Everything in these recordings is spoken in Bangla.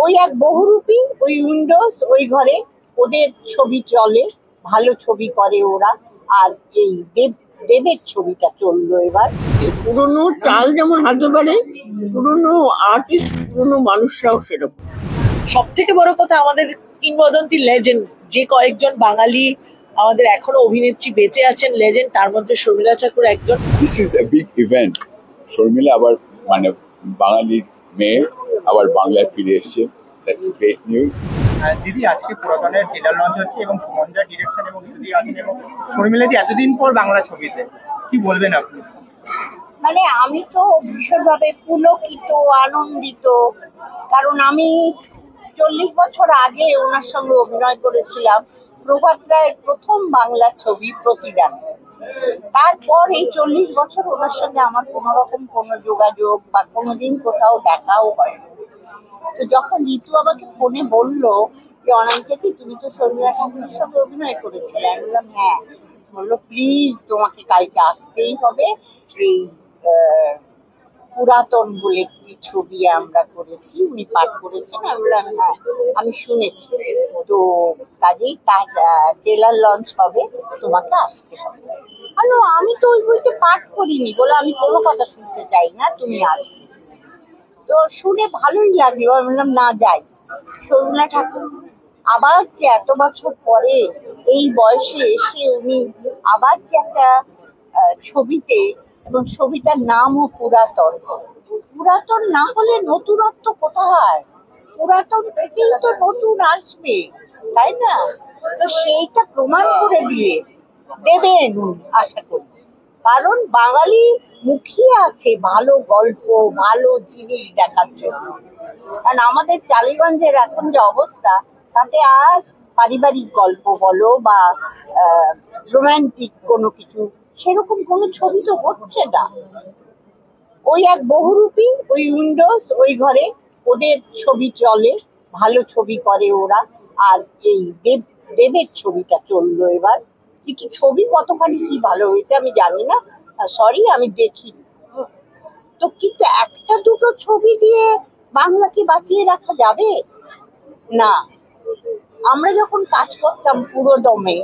ওই এক বহুরূপী, ওই উইন্ডোজ, ওই ঘরে ওদের ছবি চলে, ভালো ছবি করে ওরা। আর এই দেবের ছবিটা চললো এবার। পুরোনো চাল যেমন হাতে পারে, পুরোনো আর্টিস্ট, পুরোনো মানুষরাও সেরকম। সব থেকে বড় কথা, আমাদের কিংবদন্তি লেজেন্ড যে কয়েকজন বাঙালি আমাদের এখনো অভিনেত্রী বেঁচে আছেন লেজেন্ড, তার মধ্যে শর্মিলা ঠাকুর একজন। This is a big event. Sharmila আবার মানে বাঙালির মেয়ে আবার বাংলায় ফিরে এসছে, দ্যাটস গ্রেট নিউজ। দিদি, আজকে পুরাতনের ট্রেলার লঞ্চ হচ্ছে এবং সুমনদা ডিরেকশন এবং দিদি আছেন এবং শর্মিলা দি এতদিন পর বাংলা ছবিতে, কি বলবেন আপনি? মানে আমি তো ভীষণভাবে পুলকিত, আনন্দিত, কারণ আমি 40 বছর আগে ওনার সঙ্গে অভিনয় করেছিলাম প্রভাত রায়ের প্রথম বাংলা ছবি প্রতিদান। তারপর এই 40 বছর ওনার সঙ্গে আমার কোনো রকম কোনো যোগাযোগ বা কোনোদিন কোথাও দেখাও হয়নি। তো যখন ঋতু আমাকে ফোনে বললো যে অনামিকাদি তুমি তো শর্মিলা ঠাকুরের সঙ্গে অভিনয় করেছিলে, আমি বললাম হ্যাঁ। বললো প্লিজ তোমাকে কালকে আসতেই হবে, এই পুরাতন বলে একটি ছবি আমরা করেছি, উনি পাঠ করেছেন। আমি বললাম হ্যাঁ আমি শুনেছি, তো কাজেই তার ট্রেলার লঞ্চ হবে, তোমাকে আসতে হবে। হ্যালো, আমি তো ওই বইতে পাঠ করিনি বলে আমি কোনো কথা শুনতে চাই না, তুমি আসবে। তো শুনে ভালোই লাগলো, আমি বললাম না যাই। শর্মিলা ঠাকুর আবার যে এত বছর পরে এই বয়সে এসে উনি আবার যে একটা ছবিতে, এবং ছবিটার নামও পুরাতন। পুরাতন না হলে নতুনত্ব কোথায়? পুরাতন থেকেই তো নতুন আসবে, তাই না? তো সেইটা প্রমাণ করে দিয়ে দেবেন আশা করি, কারণ বাঙালি মুখিয়ে আছে ভালো গল্প, ভালো জিনিস দেখার জন্য। কারণ আমাদের টালিগঞ্জের এখন যে অবস্থা, তাতে আর পারিবারিক গল্প বলো বা রোমান্টিক কোনো কিছু, সেরকম কোনো ছবি তো হচ্ছে না। ওই এক বহুরূপী, ওই উইন্ডোজ, ওই ঘরে ওদের ছবি চলে, ভালো ছবি করে ওরা। আর এই দেবের ছবিটা চললো এবার, কিন্তু ছবি কতখানি কি ভালো হয়েছে আমি জানি না, সরি আমি দেখিনি। তো কিন্তু একটা দুটো ছবি দিয়ে বাংলাকে বাঁচিয়ে রাখা যাবে না। আমরা যখন কাজ করতাম পুরো দমে,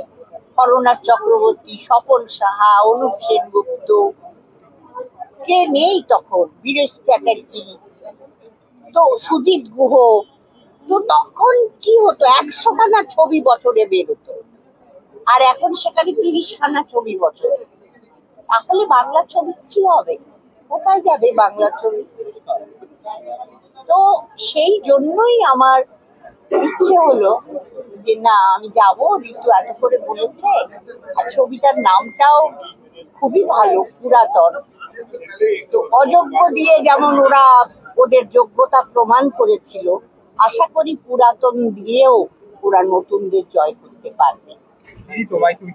করুণা চক্রবর্তী, স্বপন সাহা, অনুপ সেনগুপ্ত, কে নেই তখন, বীরেশ চ্যাটার্জি, তো সুজিত গুহ, তো তখন কি হতো 100খানা ছবি বছরে বেরোতো, আর এখন সেখানে 30খানা ছবি বছরে। তাহলে বাংলা ছবি কি হবে? কোথায় যাবে বাংলা ছবি? তো সেই জন্যই আমার ইচ্ছে হলো যে না আমি যাবো, ঋতু এত করে বলেছে, আর ছবিটার নামটাও খুবই ভালো, পুরাতন। তো অযোগ্য দিয়ে যেমন ওরা ওদের যোগ্যতা প্রমাণ করেছিল, আশা করি পুরাতন দিয়েও ওরা নতুনদের জয় করতে পারবে।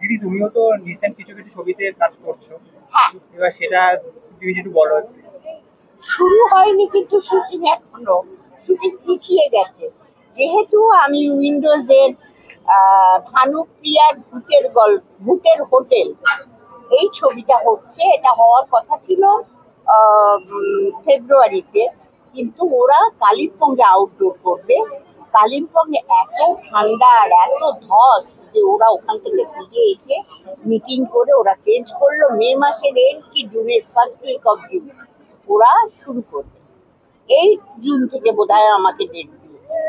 দিদি তুমিও তো রিসেন্ট কিছু কিছু ছবিতে কাজ করছো, হ্যাঁ, এবার সেটা তুমি যদি বলো। শুরু হয়নি কিন্তু শুটিং এখনো, শুটিং পিছিয়ে গেছে। যেহেতু আমি উইন্ডোজের ভানুপ্রিয়ার ভূতের হোটেল, এই ছবিটা হচ্ছে, এটা হওয়ার কথা ছিল ফেব্রুয়ারিতে, কিন্তু ওরা কালিম্পংয়ে আউটডোর করবে। কালিম্পংয়ে এত ঠান্ডা আর এত ধস যে ওরা ওখান থেকে ফিরে এসে মিটিং করে ওরা চেঞ্জ করলো, মে মাসের এন্ড কি জুনের ফার্স্ট উইক অফ জুন ওরা শুরু করবে। এই জুন থেকে বোধহয় আমাকে ডেট দিয়েছে।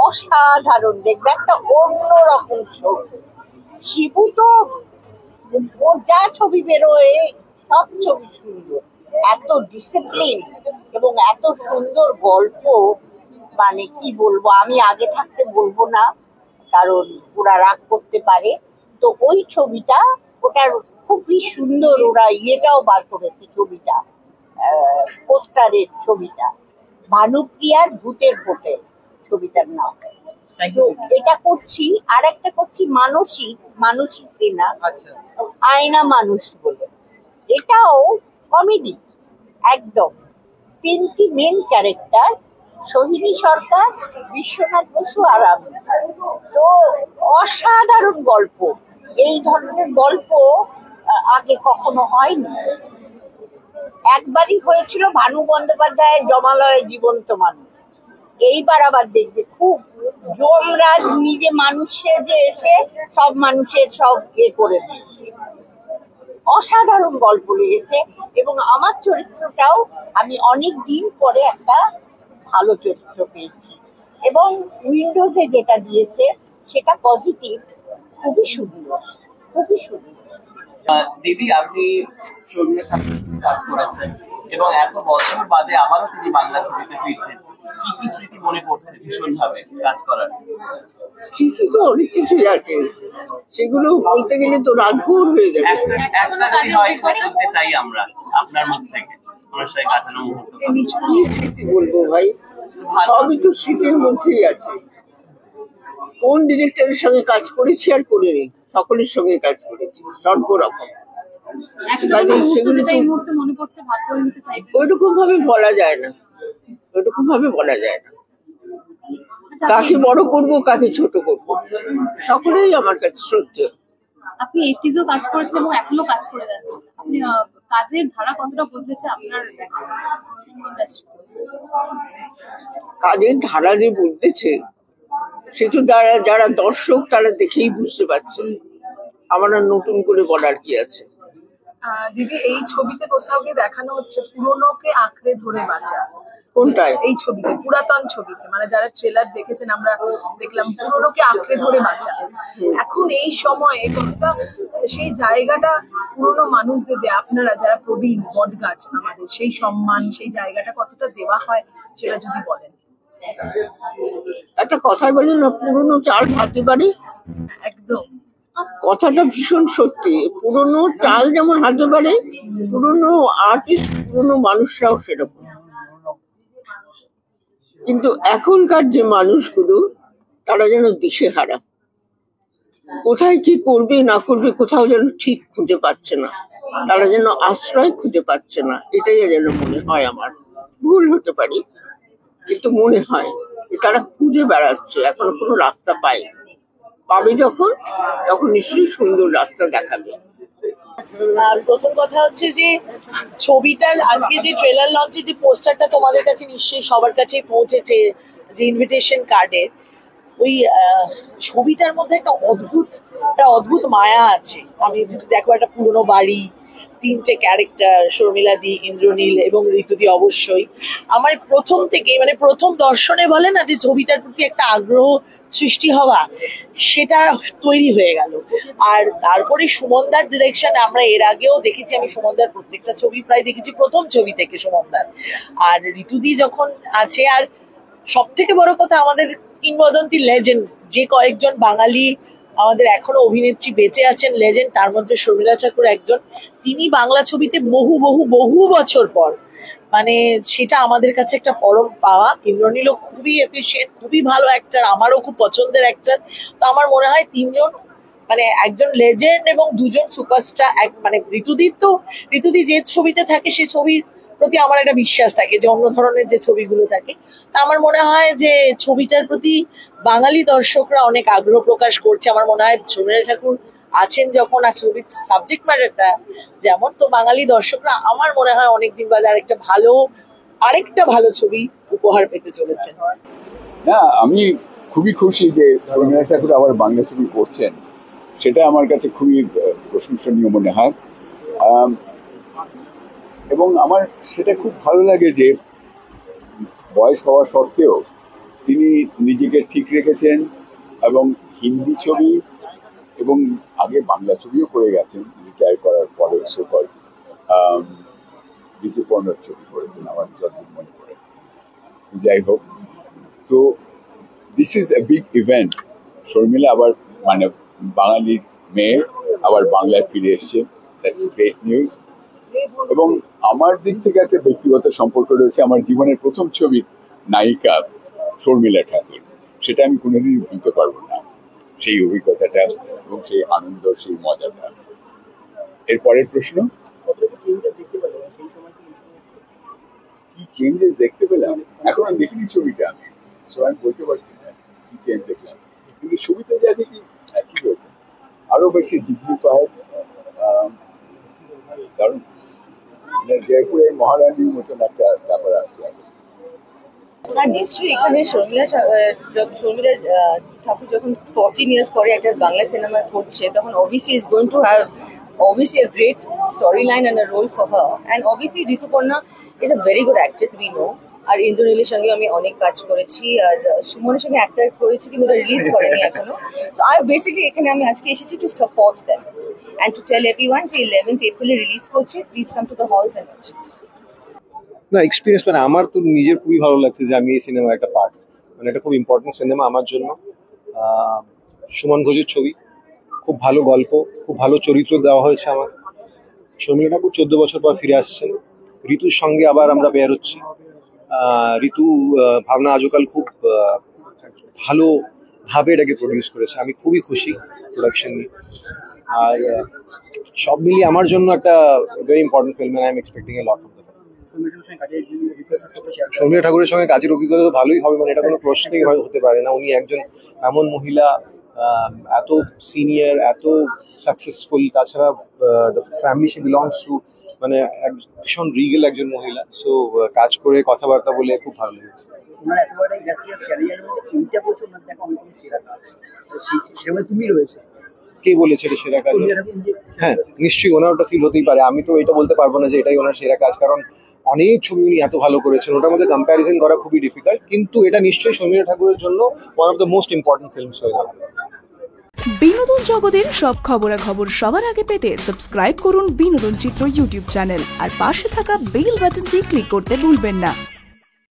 অসাধারণ দেখবে, একটা অন্যরকম ছবি। শিবু তো ওর যা ছবি বেরোয় সব ছবি সুন্দর, এত ডিসিপ্লিন এবং এত সুন্দর গল্প, মানে কি বলবো, আমি আগে থাকতে বলবো না, কারণ ওরা রাগ করতে পারে। তো ওই ছবিটা, ওটার খুবই সুন্দর, ওরা ইয়েটাও বার করেছে ছবিটা, পোস্টারের ছবিটা, ভানুপ্রিয়ার ভূতের হোটেল ছবিটার নাম। তো এটা করছি, আর একটা করছি মানসী সিনহা, আয়না মানুষ বলে, এটাও কমেডি একদম। 3টি মেন ক্যারেক্টার, সোহিনী সরকার, বিশ্বনাথ বসু আর আমি। তো অসাধারণ গল্প, এই ধরনের গল্প আগে কখনো হয়নি। একবারই হয়েছিল ভানু বন্দ্যোপাধ্যায়ের জমালয়ে জীবন্ত মানুষ, এইবার আবার দেখবে খুব যমরাজ নিজে মানুষের যে এসে সব মানুষের সব করে দিচ্ছে। অসাধারণ গল্প লেগেছে এবং আমার চরিত্রটাও আমি অনেক দিন পরে একটা ভালো চরিত্র পেয়েছি এবং উইন্ডোজে যেটা দিয়েছে সেটা পজিটিভ, খুবই সুন্দর, খুবই সুন্দর। দিদি, আপনি শর্মিলার সাথে কাজ করেছেন এবং এত বছর বাদে আবারও তিনি বাংলা ছবিতে ফিরছেন, কি কি স্মৃতি মনে পড়ছে ভীষণ ভাবে কাজ করার? স্মৃতি তো অনেক কিছুই আছে, সেগুলো বলতে গেলে তো রাত ভোর হয়ে যাবে। একটা যদি হয় শুনতে চাই আমরা আপনার মুখ থেকে, আমার সাথে কাটানো মুহূর্ত। কি স্মৃতি বলবো ভাই, সবই তো স্মৃতির মধ্যেই আছে। কোন ডিরেক্টরের সঙ্গে কাজ করেছি আর করিনি, সকলের সঙ্গে কাজ করেছি সর্বরকম। সেগুলো তো মনে পড়ছে, ভাগ করে নিতে চাইবেন? ওইরকম ভাবে বলা যায় না, ওইরকম ভাবে বলা যায় না। কাকে বড় করব, কাকে ছোট করব, সকলেই আমার কাছে শ্রদ্ধেয়। আপনি এফটিজেও কাজ করেছেন এবং এখনো কাজ করে যাচ্ছেন, আপনি কাজের ধারা কতটা বদলেছে আপনার ইন্ডাস্ট্রি? কাজের ধারা যে বলতেছে সে তো যারা দর্শক তারা দেখেই বুঝতে পারছে, আমার আর নতুন করে বলার কি আছে। দিদি, এই ছবিতে কোথাও গিয়ে দেখানো হচ্ছে পুরনোকে আঁকড়ে ধরে বাঁচা। কোনটায়? এই ছবিতে, পুরাতন ছবিতে, মানে যারা ট্রেলার দেখেছেন আমরা দেখলাম পুরনোকে আঁকড়ে ধরে বাঁচা। এখন এই সময়ে কতটা সেই জায়গাটা পুরনো মানুষদের দেয়, আপনারা যারা প্রবীণ বট গাছ আমাদের, সেই সম্মান সেই জায়গাটা কতটা দেওয়া হয় সেটা যদি বলেন। একটা কথাই বলে না, পুরনো চাল ভাতে পারে। একদম কথাটা ভীষণ সত্যি। পুরনো চাল যেমন হাতে পারে, পুরনো আর্টিস্ট পুরনো মানুষরাও সেরকম। কিন্তু এখনকার যে মানুষগুলো তারা যেন দিশেহারা, কোথায় কি করবে না করবে কোথাও যেন ঠিক খুঁজে পাচ্ছে না, তারা যেন আশ্রয় খুঁজে পাচ্ছে না। এটাই যেন মনে হয় আমার, ভুল হতে পারি কিন্তু মনে হয় তারা খুঁজে বেড়াচ্ছে, এখনো কোনো রাস্তা পায়নি। পাবে যখন, তখন নিশ্চয়ই সুন্দর রাস্তা দেখাবে। প্রথম কথা হচ্ছে যে ছবিটার আজকে যে ট্রেলার লঞ্চে যে পোস্টারটা তোমাদের কাছে নিশ্চয়ই সবার কাছে পৌঁছেছে, যে ইনভিটেশন কার্ডের, ওই ছবিটার মধ্যে একটা অদ্ভুত মায়া আছে। আমি যদি দেখো, একটা পুরনো বাড়ি, তিনটে ক্যারেক্টার, শর্মিলা দি, ইন্দ্রনীল এবং ঋতুদি, অবশ্যই আমার প্রথম থেকেই, মানে প্রথম দর্শনে বলে না যে ছবিটার প্রতি একটা আগ্রহ সৃষ্টি হওয়া, সেটা তৈরি হয়ে গেল। আর তারপরে সুমনদার ডিরেকশন আমরা এর আগেও দেখেছি, আমি সুমনদার প্রত্যেকটা ছবি প্রায় দেখেছি, প্রথম ছবি থেকে সুমনদার। আর ঋতুদি যখন আছে, আর সব থেকে বড় কথা আমাদের কিংবদন্তি লেজেন্ড যে কয়েকজন বাঙালি আমাদের এখনো অভিনেত্রী বেঁচে আছেন লেজেন্ড, তার মধ্যে শর্মিলা ঠাকুর একজন। তিনি বাংলা ছবিতে বহু বছর পর, মানে সেটা আমাদের কাছে একটা পরম পাওয়া। ইন্দ্রনীলও খুবই এফিশিয়েন্ট, খুবই ভালো অ্যাক্টর, আমারও খুব পছন্দের অ্যাক্টর। তো আমার মনে হয় তিনজন, মানে একজন লেজেন্ড এবং দুজন সুপারস্টার। মানে ঋতুদি যে ছবিতে থাকে সেই ছবির প্রতি আমার একটা বিশ্বাস থাকে যে অন্য ধরনের যে ছবিগুলো থাকে, তা আমার মনে হয় যে ছবিটার প্রতি বাঙালি দর্শকরা অনেক আগ্রহ প্রকাশ করছে। আমার মনে হয় শর্মিলা ঠাকুর আছেন যখন, আর ছবির সাবজেক্ট ম্যাটারটা যেমন, তো বাঙালি দর্শকরা আমার মনে হয় অনেকদিন বাদে আরেকটা ভালো ছবি উপহার পেতে চলেছেন। না, আমি খুবই খুশি যে শর্মিলা ঠাকুর আবার বাংলা ছবি করছেন, সেটা আমার কাছে খুবই প্রশংসনীয় মনে হয়। এবং আমার সেটা খুব ভালো লাগে যে বয়স হওয়া সত্ত্বেও তিনি নিজেকে ঠিক রেখেছেন এবং হিন্দি ছবি এবং আগে বাংলা ছবিও করে গেছেন, রিটায়ার করার পরে সকল ঋতুপর্ণর ছবি করেছেন আমার যতদূর মনে পড়ে। যাই হোক, তো this is a big event. Sharmila আবার মানে বাঙালির মেয়ে আবার বাংলায় ফিরে এসছে, দ্যাটস গ্রেট নিউজ। এবং আমার দিক থেকে একটা ব্যক্তিগত সম্পর্ক রয়েছে, আমার জীবনের প্রথম ছবির নায়িকা শর্মিলা ঠাকুর, সেটা আমি কোনোদিনই ভুলতে পারবো না, সেই অভিজ্ঞতাটা এবং সেই আনন্দ, সেই মজাটা। এর পরের প্রশ্ন, কি চেঞ্জেস দেখতে পেলাম? এখন আমি দেখিনি ছবিটা, আমি আমি বলতে পারছি না কি চেঞ্জ দেখলাম, কিন্তু ছবিতে যা দেখি একই রয়েছে, আরো বেশি ডিগনিফাইড, কারণ জয়পুরের মহারানীর মতন একটা ব্যাপার আছে। হ্যাঁ নিশ্চয়ই, এখানে শর্মিলা ঠাকুর যখন 14 ইয়ার্স পরে একটা বাংলা সিনেমা করছে, তখন obviously is going to have obviously a great storyline and a role for her, and obviously Rituparna is a very good actress, we know. আর ইন্দ্রনীলের সঙ্গে আমি অনেক কাজ করেছি, আর সুমনের সঙ্গে একটা করেছি কিন্তু রিলিজ করেনি এখনো। সো আই বেসিক্যালি এখানে আমি আজকে এসেছি to support them and to tell everyone যে 11th এপ্রিলে রিলিজ করছে, please come to the halls and watch it. না এক্সপিরিয়েন্স মানে আমার তো নিজের খুবই ভালো লাগছে যে আমি এই সিনেমার একটা পার্ট, মানে এটা খুব ইম্পর্টেন্ট সিনেমা আমার জন্য। সুমন ঘোষের ছবি, খুব ভালো গল্প, খুব ভালো চরিত্র দেওয়া হয়েছে আমার। শর্মিলা ঠাকুর 14 বছর পর ফিরে আসছেন, ঋতুর সঙ্গে আবার আমরা বের হচ্ছি। ঋতু ভাবনা আজকাল খুব ভালোভাবে এটাকে প্রডিউস করেছে, আমি খুবই খুশি প্রোডাকশন নিয়ে। আর সব মিলিয়ে আমার জন্য একটা very important film, I am expecting A lot of the Sharmila ঠাকুরের সঙ্গে কাজের অভিজ্ঞতা তো ভালোই হবে, মানে এটা কোনো প্রশ্নই হতে পারে না। উনি একজন এমন মহিলা, এত সিনিয়র, এত সাকসেসফুল, তাছাড়া the family she belongs to, মানে ভীষণ রিগেল একজন মহিলা। সো কাজ করে কথাবার্তা বলে খুব ভালো লেগেছে। কে বলেছে এটা সেরা কাজ? হ্যাঁ নিশ্চয়ই ওনার ওটা ফিল হতেই পারে। আমি তো এটা বলতে পারবো না যে এটাই ওনার সেরা কাজ, কারণ অনেক ছবি উনি এত ভালো করেছেন, ওটার মধ্যে কম্প্যারিজন করা খুবই ডিফিকাল্ট। কিন্তু এটা নিশ্চয়ই শর্মিলা ঠাকুরের জন্য one of the most important films হয়ে দাঁড়াবে। বিনোদন জগতের সব খবরাখবর সবার আগে পেতে সাবস্ক্রাইব করুন বিনোদন চিত্র ইউটিউব চ্যানেল, আর পাশে থাকা বেল বাটনটি ক্লিক করতে ভুলবেন না।